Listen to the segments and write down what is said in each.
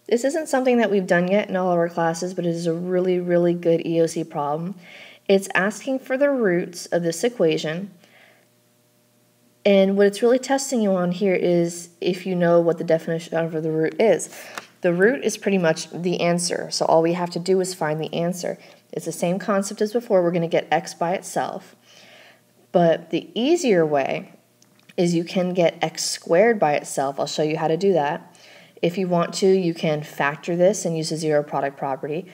This isn't something that we've done yet in all of our classes, but it is a really, really good EOC problem. It's asking for the roots of this equation, and what it's really testing you on here is if you know what the definition of the root is. The root is pretty much the answer, so all we have to do is find the answer. It's the same concept as before. We're going to get x by itself, but the easier way is you can get x squared by itself. I'll show you how to do that. If you want to, you can factor this and use the zero product property,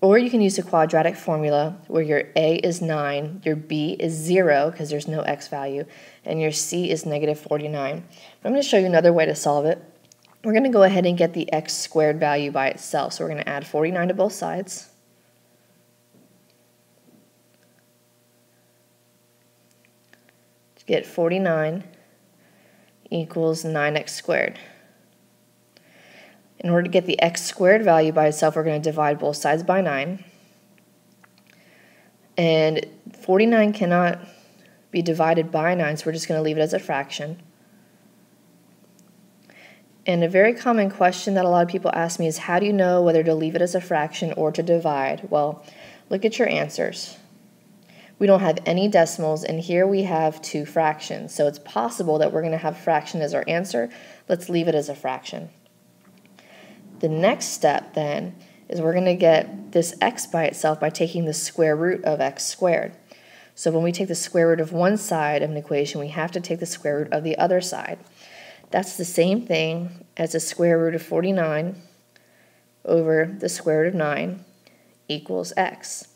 or you can use the quadratic formula where your a is 9, your b is 0 because there's no x value, and your c is negative 49. But I'm going to show you another way to solve it. We're going to go ahead and get the x squared value by itself. So we're going to add 49 to both sides. To get 49 equals 9x squared. In order to get the x squared value by itself, we're going to divide both sides by 9. And 49 cannot be divided by 9, so we're just going to leave it as a fraction. And a very common question that a lot of people ask me is, how do you know whether to leave it as a fraction or to divide? Well, look at your answers. We don't have any decimals, and here we have 2 fractions. So it's possible that we're going to have a fraction as our answer. Let's leave it as a fraction. The next step then is we're going to get this x by itself by taking the square root of x squared. So when we take the square root of one side of an equation, we have to take the square root of the other side. That's the same thing as the square root of 49 over the square root of 9 equals x.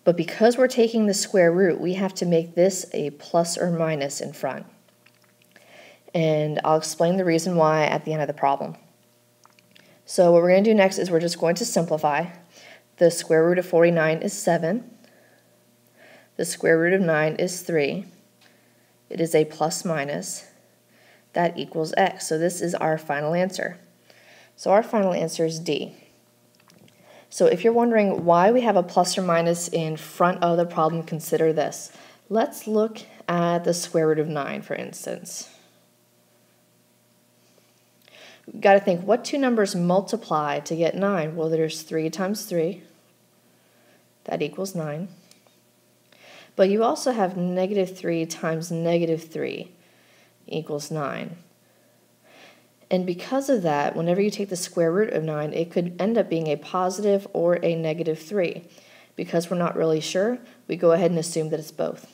But because we're taking the square root, we have to make this a plus or minus in front. And I'll explain the reason why at the end of the problem. So what we're going to do next is we're just going to simplify. The square root of 49 is 7. The square root of 9 is 3. It is a plus minus. That equals x. So this is our final answer. So our final answer is D. So if you're wondering why we have a plus or minus in front of the problem, consider this. Let's look at the square root of 9, for instance. We've got to think, what 2 numbers multiply to get 9? Well, there's 3 times 3. That equals 9. But you also have negative 3 times negative 3 equals 9. And because of that, whenever you take the square root of 9, it could end up being a positive or a negative 3. Because we're not really sure, we go ahead and assume that it's both.